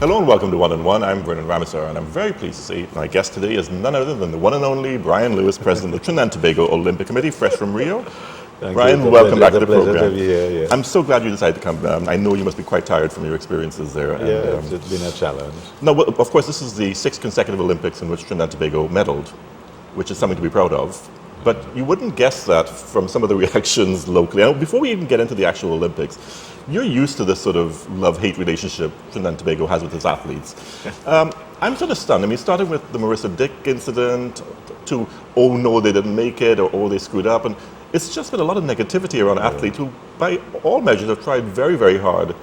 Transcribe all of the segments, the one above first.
Hello and welcome to One on One. I'm Brendan Ramazar, and I'm very pleased to say my guest today is none other than the one and only Brian Lewis, President of the Trinidad and Tobago Olympic Committee, fresh from Rio. Brian, welcome back to the program. Yeah. I'm so glad you decided to come. I know you must be quite tired from your experiences there. And, it's been a challenge. No, well, of course, this is the 6th consecutive Olympics in which Trinidad and Tobago medaled, which is something to be proud of. But you wouldn't guess that from some of the reactions locally. Now, before we even get into the actual Olympics, you're used to this sort of love-hate relationship Trinidad and Tobago has with its athletes. I'm sort of stunned. I mean, starting with the Marissa Dick incident to, oh no, they didn't make it, or oh, they screwed up. And it's just been a lot of negativity around athletes who, by all measures, have tried very, very hard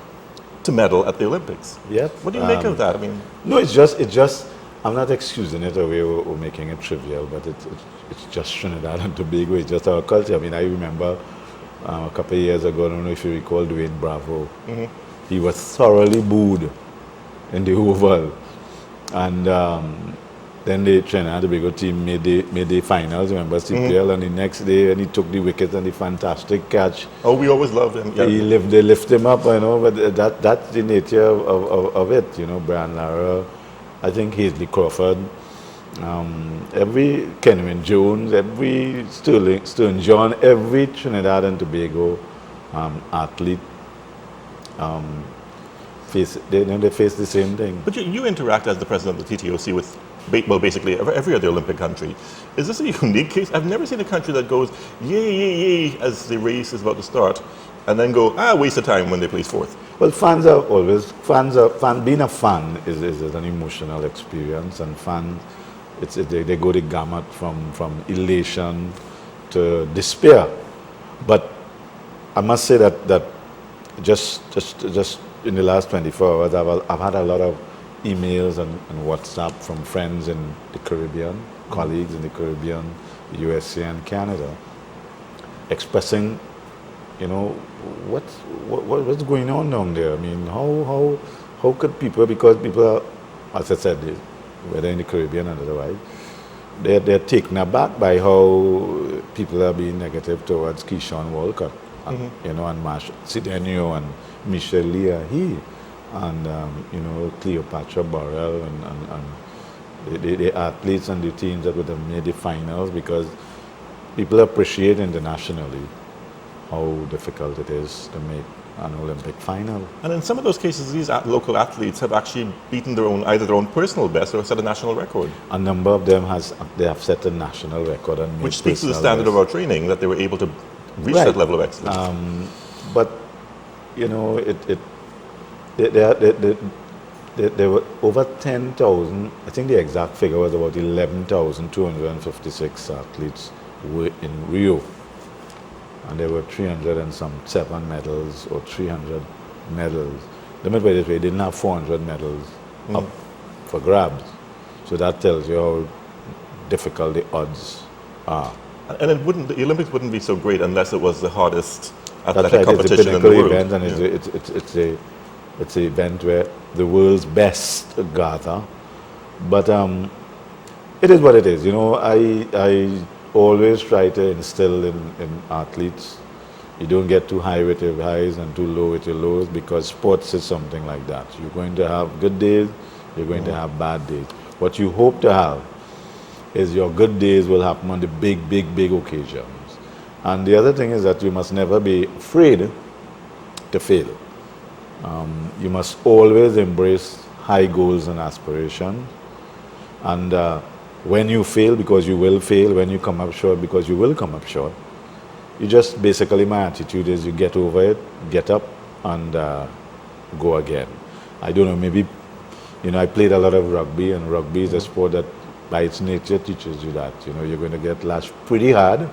to medal at the Olympics. Yep. What do you make of that? I mean, no, it's just. I'm not excusing it away or making it trivial, but it's just Trinidad and Tobago. It's just our culture. I mean, I remember a couple of years ago, I don't know if you recall Dwayne Bravo. Mm-hmm. He was thoroughly booed in the Oval. And then the Trinidad and Tobago team made the finals, remember, CPL, and the next day when he took the wicket and the fantastic catch. Oh, we always loved him. Yeah. They lift him up, you know, but that's the nature of it, you know. Brian Lara, I think Hazley Crawford, every Kenwyne Jones, every Sterling John, every Trinidad and Tobago athlete face the same thing. But you interact as the president of the TTOC with, well, basically every other Olympic country. Is this a unique case? I've never seen a country that goes yay, yay, yay as the race is about to start, and then go waste of time when they place fourth. Well, being a fan is an emotional experience, and they go the gamut from elation to despair. But I must say that just in the last 24 hours, I've had a lot of emails and WhatsApp from friends in the Caribbean, colleagues in the Caribbean, the USA and Canada, expressing, you know, what's going on down there? I mean, how could people, because people are, as I said, whether in the Caribbean or otherwise, they're taken aback by how people are being negative towards Keyshawn Walcott, you know, and Marshall Sidenio and Michelle Leahy, and you know, Cleopatra Burrell and the athletes and the teams that would have made the finals, because people appreciate internationally how difficult it is to make an Olympic final. And in some of those cases, these local athletes have actually beaten either their own personal best or set a national record. A number of them have set a national record, and which speaks to the standard of our training, that they were able to reach that level of excellence. But you know, there were over 10,000. I think the exact figure was about 11,256 athletes were in Rio. And there were 307 medals or 300 medals. Let me put it this way, they didn't have 400 medals up for grabs. So that tells you how difficult the odds are. And the Olympics wouldn't be so great unless it was the hardest athletic That's right, competition it's a pinnacle in the world. event, and it's an event where the world's best gather. But it is what it is. You know, I always try to instill in athletes, you don't get too high with your highs and too low with your lows, because sports is something like that. You're going to have good days, you're going to have bad days. What you hope to have is your good days will happen on the big occasions. And the other thing is that you must never be afraid to fail. You must always embrace high goals and aspirations. And when you fail, because you will fail, when you come up short, because you will come up short, you just basically, my attitude is you get over it, get up, and go again. I don't know, maybe, you know, I played a lot of rugby, and rugby is a sport that by its nature teaches you that, you know, you're going to get lashed pretty hard,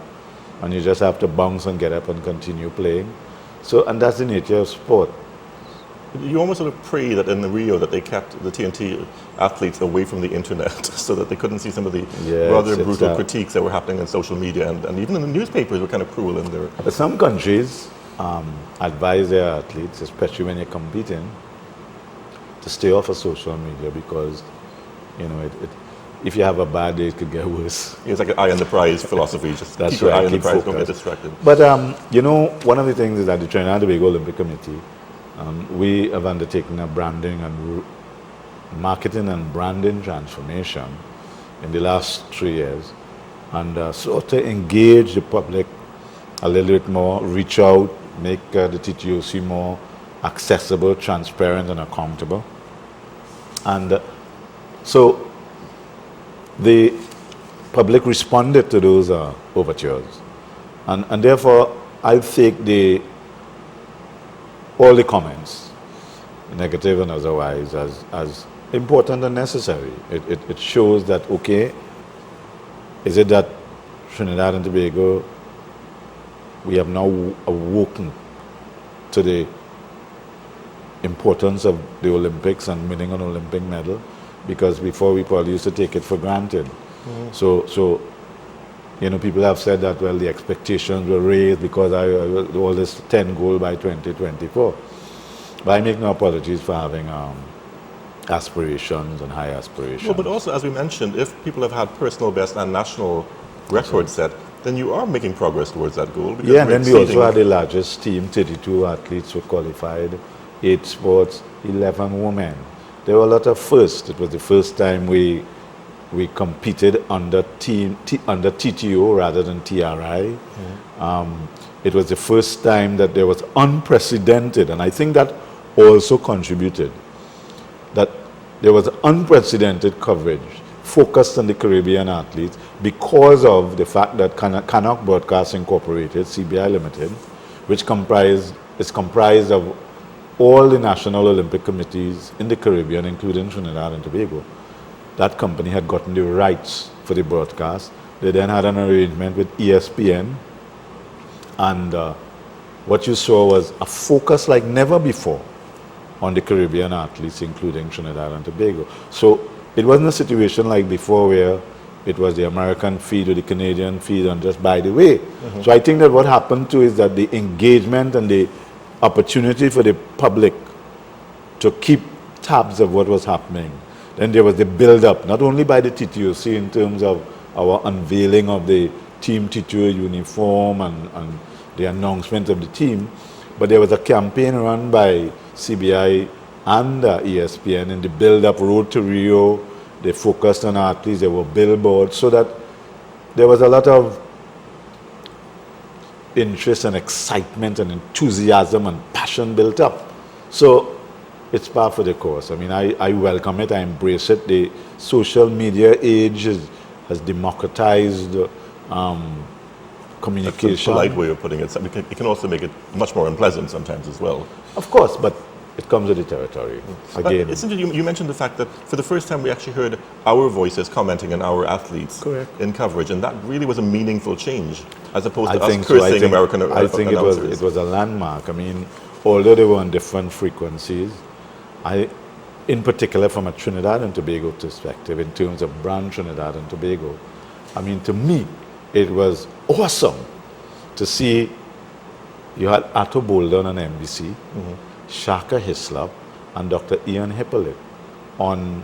and you just have to bounce and get up and continue playing. So, and that's the nature of sport. You almost sort of pray that in the Rio that they kept the TNT athletes away from the internet so that they couldn't see some of the rather brutal critiques that were happening on social media, and even in the newspapers were kind of cruel in there. Some countries advise their athletes, especially when you're competing, to stay off of social media, because, you know, if you have a bad day, it could get worse. It's like an eye on the prize philosophy. Just keep your eye on the prize, don't get distracted. But, you know, one of the things is that the Trinidad and Tobago Olympic Committee, we have undertaken a branding and marketing and branding transformation in the last 3 years, and sort of engage the public a little bit more, reach out, make the TTOC more accessible, transparent, and accountable. And so the public responded to those overtures. And therefore, I take all the comments, negative and otherwise, as important and necessary. It shows that, okay, is it that Trinidad and Tobago, we have now awoken to the importance of the Olympics and winning an Olympic medal? Because before we probably used to take it for granted. Mm-hmm. So people have said that, well, the expectations were raised because I all this 10 goal by 2024. But I make no apologies for having aspirations and high aspirations. Well, but also, as we mentioned, if people have had personal best and national records set, then you are making progress towards that goal. Yeah, and then we also had the largest team, 32 athletes were qualified, 8 sports, 11 women. There were a lot of firsts. It was the first time we competed under TTO rather than TRI. Mm. It was the first time that there was unprecedented, and I think that also contributed, that there was unprecedented coverage focused on the Caribbean athletes because of the fact that Canuck Broadcast Incorporated, CBI Limited, which is comprised of all the national Olympic committees in the Caribbean, including Trinidad and Tobago. That company had gotten the rights for the broadcast. They then had an arrangement with ESPN, and what you saw was a focus like never before on the Caribbean athletes, including Trinidad and Tobago. So it wasn't a situation like before where it was the American feed or the Canadian feed and just by the way. Mm-hmm. So I think that what happened too is that the engagement and the opportunity for the public to keep tabs of what was happening. Then there was the build-up, not only by the TTOC in terms of our unveiling of the Team TTO uniform and the announcement of the team, but there was a campaign run by CBI and ESPN in the build-up Road to Rio. They focused on athletes, there were billboards, so that there was a lot of interest and excitement and enthusiasm and passion built up. So it's par for the course. I mean, I welcome it, I embrace it. The social media age has democratized communication. That's a polite way of putting it. It can also make it much more unpleasant sometimes as well. Of course, but it comes with the territory. Again, you mentioned the fact that for the first time we actually heard our voices commenting on our athletes. Correct. In coverage, and that really was a meaningful change, as opposed to us cursing American announcers. I think it was a landmark. I mean, although they were on different frequencies, in particular from a Trinidad and Tobago perspective, in terms of brand Trinidad and Tobago, I mean, to me, it was awesome to see you had Atto Bolden on NBC, mm-hmm. Shaka Hislop, and Dr. Ian Hippolyte on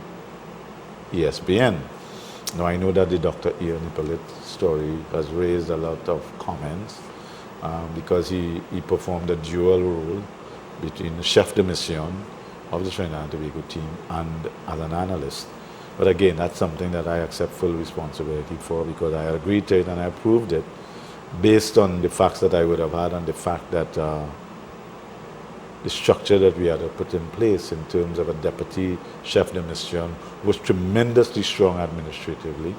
ESPN. Now, I know that the Dr. Ian Hippolyte story has raised a lot of comments because he performed a dual role between the chef de mission of the Trinidad and Tobago team and as an analyst. But again, that's something that I accept full responsibility for because I agreed to it and I approved it based on the facts that I would have had and the fact that the structure that we had to put in place in terms of a deputy chef de mission was tremendously strong administratively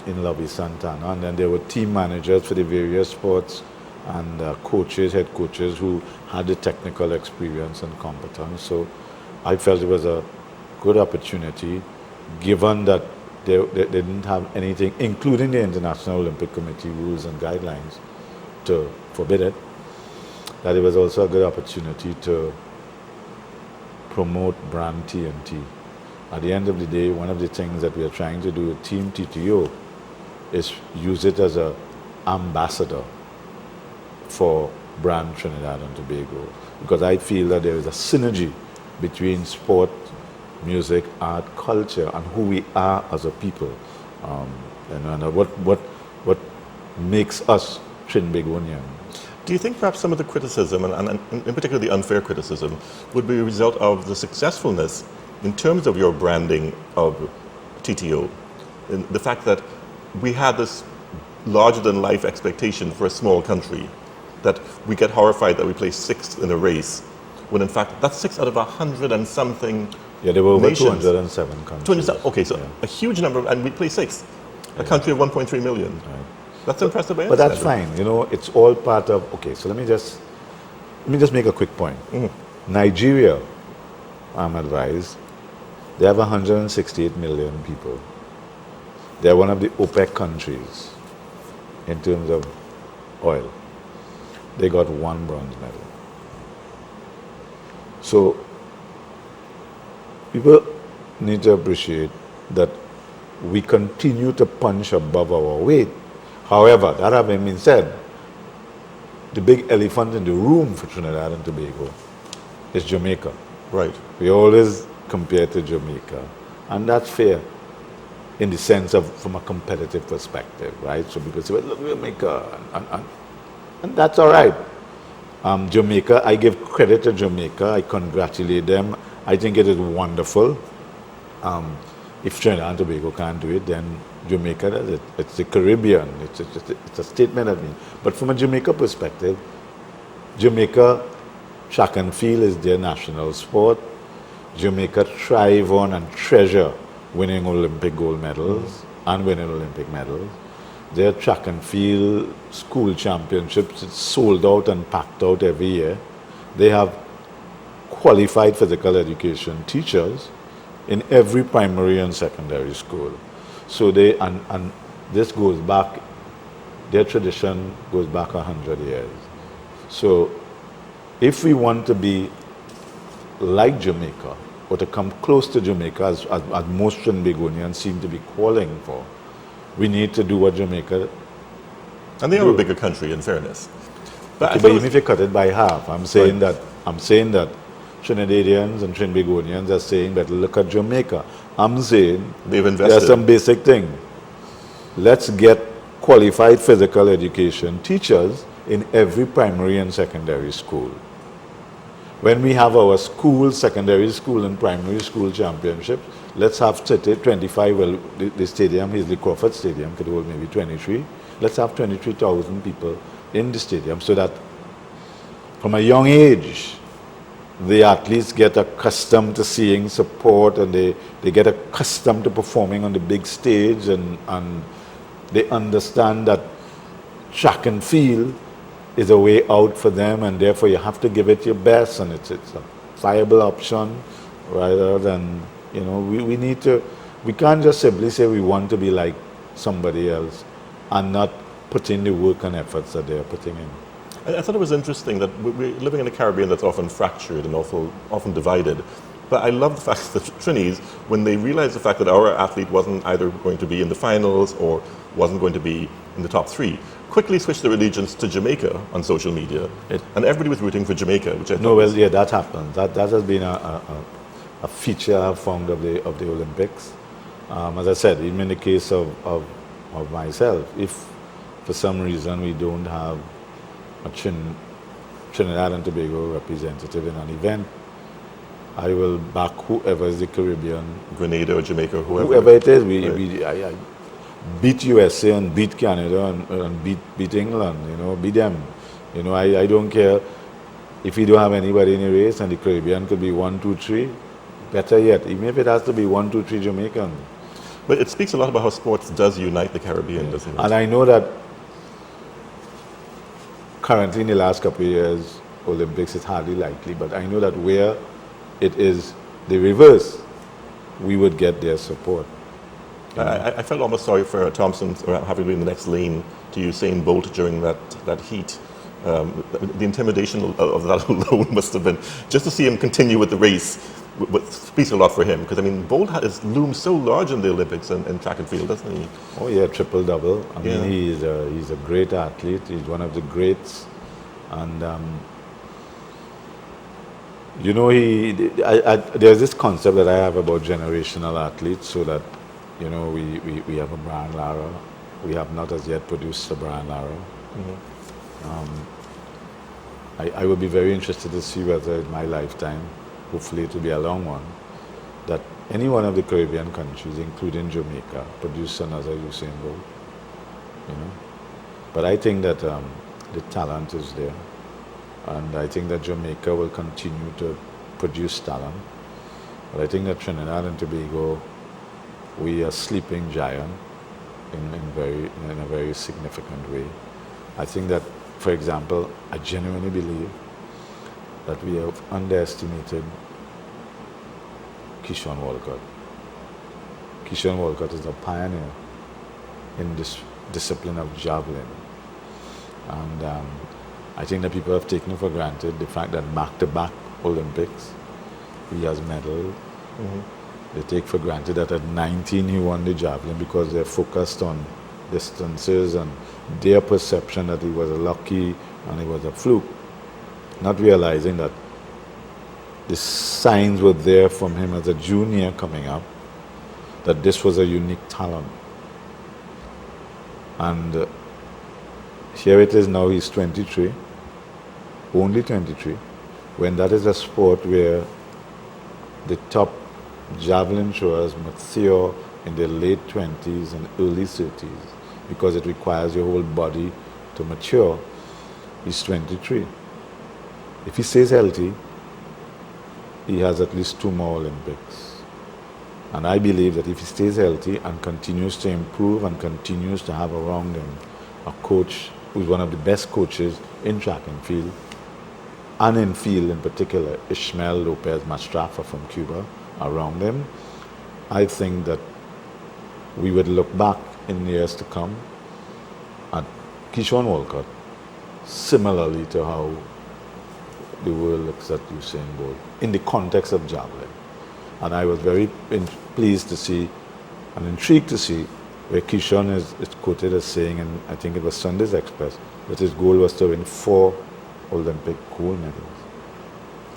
in Lovey Santana. And then there were team managers for the various sports and coaches, head coaches who had the technical experience and competence. So I felt it was a good opportunity, given that they didn't have anything, including the International Olympic Committee rules and guidelines, to forbid it, that it was also a good opportunity to promote brand TNT. At the end of the day, one of the things that we are trying to do with Team TTO is use it as an ambassador for brand Trinidad and Tobago, because I feel that there is a synergy between sport, music, art, culture, and who we are as a people, and what makes us Trinbagonians. Do you think perhaps some of the criticism, and in particular the unfair criticism, would be a result of the successfulness in terms of your branding of TTO, in the fact that we had this larger-than-life expectation for a small country, that we get horrified that we placed sixth in a race, when in fact that's 6 out of 100 and something. Yeah, there were over nations. 207 countries. 207, okay, so Yeah. a huge number, and we placed sixth. A country of 1.3 million. Right. That's impressive by any But that's standard. fine. You know, it's all part of. Okay, so let me just make a quick point. Nigeria, I'm advised, they have 168 million people. They're one of the OPEC countries in terms of oil. They got 1 bronze medal. So people need to appreciate that we continue to punch above our weight. However, that having been said, the big elephant in the room for Trinidad and Tobago is Jamaica. Right. We always compare to Jamaica, and that's fair in the sense of from a competitive perspective, right? So people say, well, look, Jamaica, and that's all right. Jamaica, I give credit to Jamaica. I congratulate them. I think it is wonderful. If Trinidad and Tobago can't do it, then Jamaica does it. It's the Caribbean. It's a statement of me. But from a Jamaica perspective, Jamaica, track and field is their national sport. Jamaica thrive on and treasure winning Olympic gold medals and winning Olympic medals. Their track and field school championships, it's sold out and packed out every year. They have qualified physical education teachers in every primary and secondary school. So they, and this goes back, their tradition goes back 100 years. So if we want to be like Jamaica, or to come close to Jamaica, as most Trinbagonians seem to be calling for, we need to do what Jamaica. And they are a bigger country, in fairness. But, Okay, but even if you cut it by half, I'm saying that Trinidadians and Trinbagonians are saying that look at Jamaica. I'm saying they've there are invested. some basic things. Let's get qualified physical education teachers in every primary and secondary school. When we have our school, secondary school and primary school championships, let's have 30, 25, well, the stadium, the Crawford Stadium, could hold maybe 23. Let's have 23,000 people in the stadium so that from a young age, the athletes get accustomed to seeing support and they get accustomed to performing on the big stage and they understand that track and field is a way out for them, and therefore you have to give it your best, and it's a viable option rather than, you know, we can't just simply say we want to be like somebody else and not put in the work and efforts that they're putting in. I thought it was interesting that we're living in a Caribbean that's often fractured and often divided. But I love the fact that Trinis, when they realized the fact that our athlete wasn't either going to be in the finals or wasn't going to be in the top 3, quickly switched their allegiance to Jamaica on social media, and everybody was rooting for Jamaica, which I thought was, Yeah, that happens. That has been a feature I've found of the Olympics. As I said, even in the case of myself, if for some reason we don't have a Trinidad and Tobago representative in an event, I will back whoever is the Caribbean, Grenada or Jamaica, whoever it is. Right. I beat USA and beat Canada and beat England. You know, beat them. You know, I don't care if we don't have anybody in the race and the Caribbean could be 1, 2, 3. Better yet, even if it has to be 1, 2, 3 Jamaican. But it speaks a lot about how sports does unite the Caribbean, doesn't it? And I know that currently in the last couple of years, Olympics is hardly likely, but I know that where it is the reverse, we would get their support. I felt almost sorry for Thompson having been in the next lane to Usain Bolt during that heat. The intimidation of that alone must have been, just to see him continue with the race, speaks a lot for him. Because, I mean, Bolt has loomed so large in the Olympics and in track and field, doesn't he? Oh yeah, triple-double. I Yeah. mean, he's a great athlete. He's one of the greats. And, you know, there's this concept that I have about generational athletes, so that, you know, we have a Brian Lara. We have not as yet produced a Brian Lara. I would be very interested to see whether in my lifetime, hopefully it will be a long one, that any one of the Caribbean countries, including Jamaica, produce another Usain Bolt. You know, but I think that the talent is there, and I think that Jamaica will continue to produce talent. But I think that Trinidad and Tobago, we are sleeping giant in a very significant way. I think that, for example, I genuinely believe that we have underestimated Keyshawn Walcott. Keyshawn Walcott is a pioneer in this discipline of javelin. And I think that people have taken for granted the fact that back-to-back Olympics, he has medaled. They take for granted that at 19 he won the javelin because they're focused on distances and their perception that he was lucky and it was a fluke, not realizing that the signs were there from him as a junior coming up, that this was a unique talent. And here it is now, he's 23, only 23, when that is a sport where the top javelin throwers mature in their late 20s and early 30s because it requires your whole body to mature. He's 23. If he stays healthy, he has at least 2 more Olympics. And I believe that if he stays healthy and continues to improve and continues to have around him a coach who's one of the best coaches in track and field, and in field in particular, Ishmael Lopez Mastrafa from Cuba around him, I think that we would look back in years to come at Keyshawn Walcott similarly to how the world looks at Usain Bolt in the context of javelin. And I was very pleased to see and intrigued to see where Keyshawn is quoted as saying, and I think it was Sunday's Express, that his goal was to win 4 Olympic gold medals.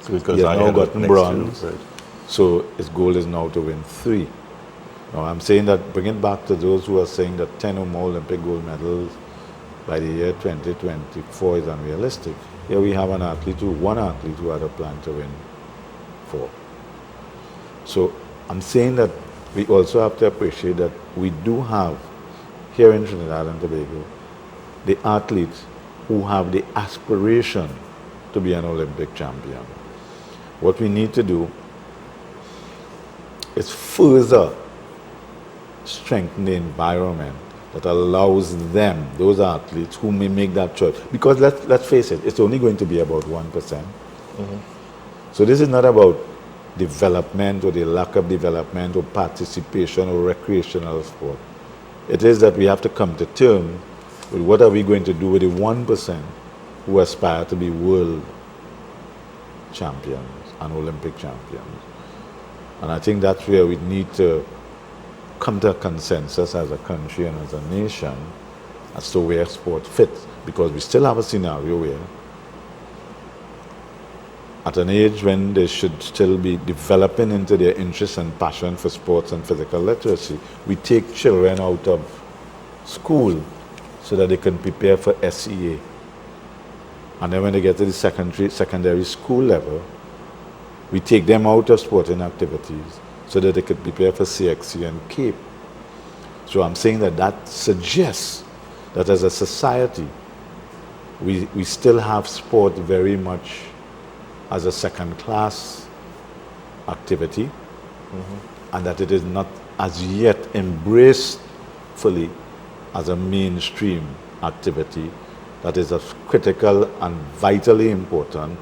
So he's got He has now gotten bronze, right. so his goal is now to win 3. Now I'm saying that, bring it back to those who are saying that 10 or more Olympic gold medals by the year 2024 is unrealistic. Here we have one athlete who had a plan to win 4. So I'm saying that we also have to appreciate that we do have here in Trinidad and Tobago the athletes who have the aspiration to be an Olympic champion. What we need to do is further strengthen the environment that allows them, those athletes who may make that choice. Because let's face it, it's only going to be about 1%. So this is not about development or the lack of development or participation or recreational sport. It is that we have to come to terms with what are we going to do with the 1% who aspire to be world champions and Olympic champions. And I think that's where we need to come to a consensus as a country and as a nation as to where sport fits. Because we still have a scenario where at an age when they should still be developing into their interest and passion for sports and physical literacy, we take children out of school so that they can prepare for SEA. And then when they get to the secondary school level, we take them out of sporting activities so that they could prepare for CXC and CAPE. So I'm saying that suggests that as a society, we still have sport very much as a second-class activity, and that it is not as yet embraced fully as a mainstream activity that is as critical and vitally important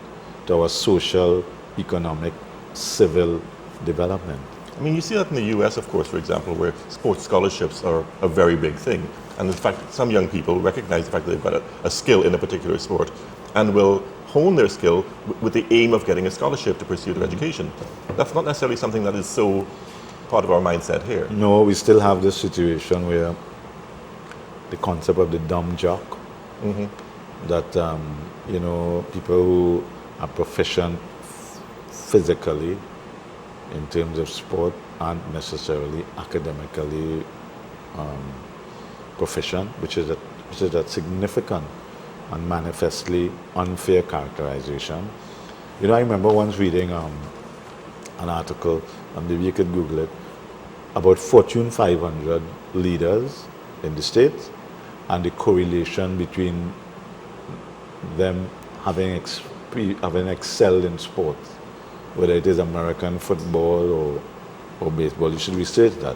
to our social, economic, civil development. I mean, you see that in the US, of course, for example, where sports scholarships are a very big thing. And in fact, some young people recognize the fact that they've got a skill in a particular sport and will hone their skill with the aim of getting a scholarship to pursue their education. That's not necessarily something that is so part of our mindset here. No, we still have this situation where the concept of the dumb jock, that, people who are proficient physically in terms of sport aren't necessarily academically proficient, which is a significant and manifestly unfair characterization. I remember once reading an article and maybe you could Google it, about Fortune 500 leaders in the States and the correlation between them having excelled in sports, whether it is American football or baseball. You should research that.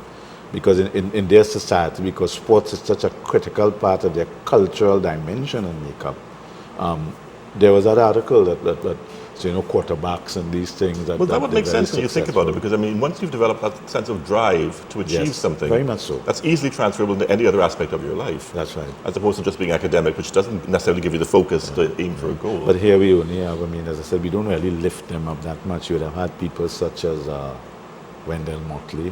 Because in their society, because sports is such a critical part of their cultural dimension and makeup, there was that article that so, quarterbacks and these things. That would make sense when you think about it, because I mean, once you've developed that sense of drive to achieve something, very much so, that's easily transferable into any other aspect of your life. That's right. As opposed to just being academic, which doesn't necessarily give you the focus to aim for a goal. But here we only have, I mean, as I said, we don't really lift them up that much. You would have had people such as Wendell Motley,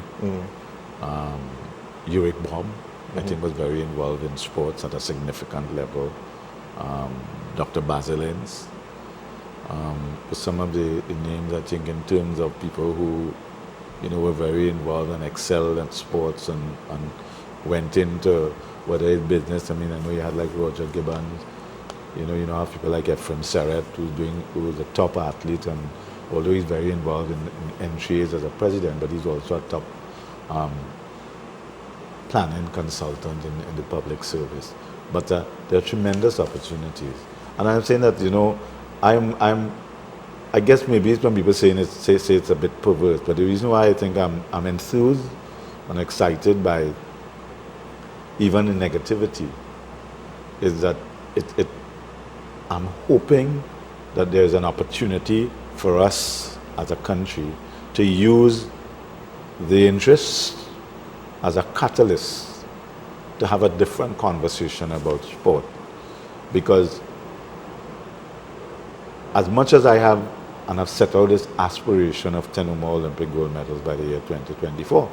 Uric Bob, I think was very involved in sports at a significant level. Dr. Basilins. Some of the names, I think, in terms of people who, were very involved and excelled at sports and went into whether it's business. I mean, I know you had like Roger Gibbons. You have people like Ephraim Serret, who was a top athlete, and although he's very involved in entries as a president, but he's also a top planning consultant in the public service. But there are tremendous opportunities, and I'm saying that I guess maybe it's when people say it's a bit perverse, but the reason why I think I'm enthused and excited by even the negativity is that I'm hoping that there's an opportunity for us as a country to use the interest as a catalyst to have a different conversation about sport. Because as much as I have and have set out this aspiration of 10 or more Olympic gold medals by the year 2024,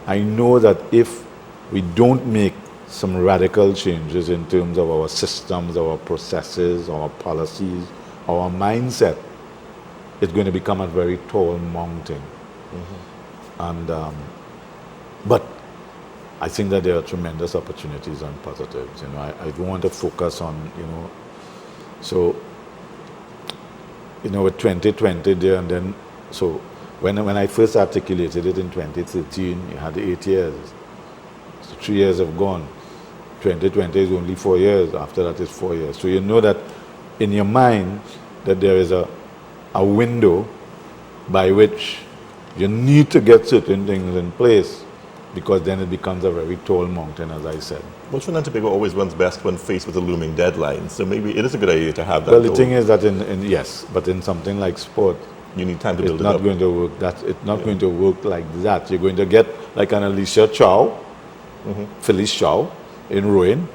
I know that if we don't make some radical changes in terms of our systems, our processes, our policies, our mindset, it's going to become a very tall mountain. And but I think that there are tremendous opportunities and positives. I don't want to focus on so with 2020 there, and then so when I first articulated it in 2013, you had 8 years. So 3 years have gone. 2020 is only 4 years. After that is 4 years. So you know that in your mind that there is a window by which you need to get certain things in place, because then it becomes a very tall mountain, as I said. Well, Trinidad and Tobago always runs best when faced with a looming deadline, so maybe it is a good idea to have that. Well, the thing is that yes, but in something like sport, you need time to build it up. It's not going to work. It's not going to work like that. You're going to get like an Alicia Chow, Phyllis Chow in rowing,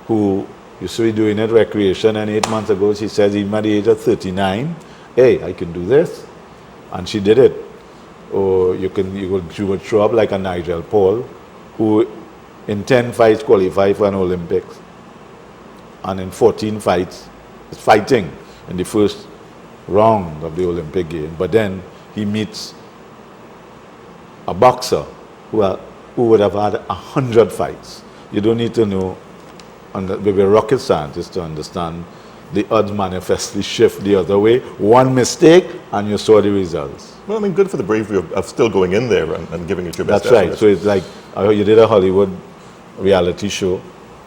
who used to be doing it recreation, and 8 months ago she says, even at the age of 39, hey, I can do this, and she did it. Or you would show up like a Nigel Paul, who in 10 fights qualified for an Olympics, and in 14 fights is fighting in the first round of the Olympic game. But then he meets a boxer who would have had 100 fights. You don't need to know, be a rocket scientist to understand the odds manifestly shift the other way. One mistake and you saw the results. Well, I mean, good for the bravery of still going in there and giving it your best. That's right. So it's like you did a Hollywood reality show,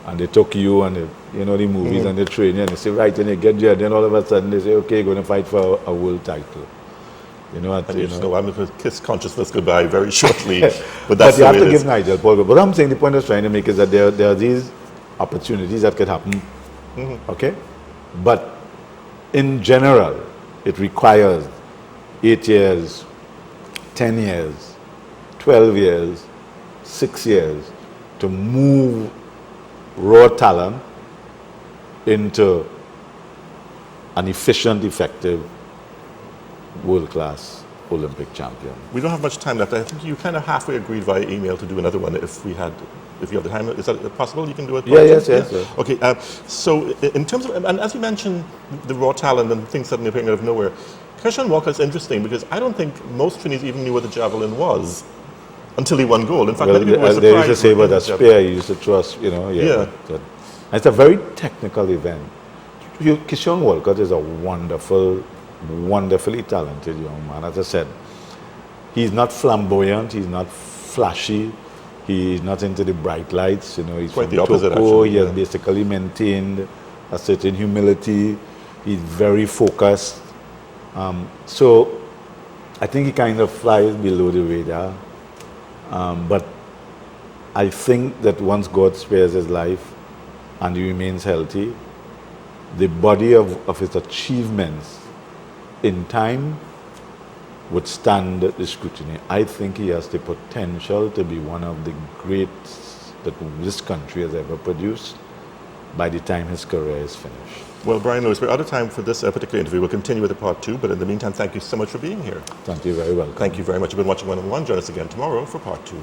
and they took you and the movies and they train you, and they say, right, and you get there, then all of a sudden they say, okay, you're going to fight for a world title. I'm going to kiss consciousness goodbye very shortly. But you have to give Nigel Paul. But I'm saying the point I was trying to make is that there are these opportunities that could happen. Okay? But in general, it requires 8 years, 10 years, 12 years, 6 years to move raw talent into an efficient, effective, world-class Olympic champion. We don't have much time left. I think you kind of halfway agreed via email to do another one if you have the time. Is that possible? You can do it? Yes. Okay, so in terms of, and as you mentioned, the raw talent and things suddenly appearing out of nowhere, Christian Walker is interesting because I don't think most Trinities even knew what the javelin was until he won gold. In fact, many people were surprised. They used to say about a spear, you used to trust, But it's a very technical event. Christian Walker is a wonderfully talented young man. As I said, he's not flamboyant, he's not flashy, he's not into the bright lights. You know, he's Quite from the opposite, Toco. actually, He has yeah. basically maintained a certain humility. He's very focused. So I think he kind of flies below the radar. But I think that once God spares his life and he remains healthy, the body of his achievements in time would stand the scrutiny. I think he has the potential to be one of the greats that this country has ever produced by the time his career is finished. Well, Brian Lewis, we're out of time for this particular interview. We'll continue with the part 2, but in the meantime, thank you so much for being here. Thank you very welcome. Thank you very much. You've been watching One on One. Join us again tomorrow for part 2.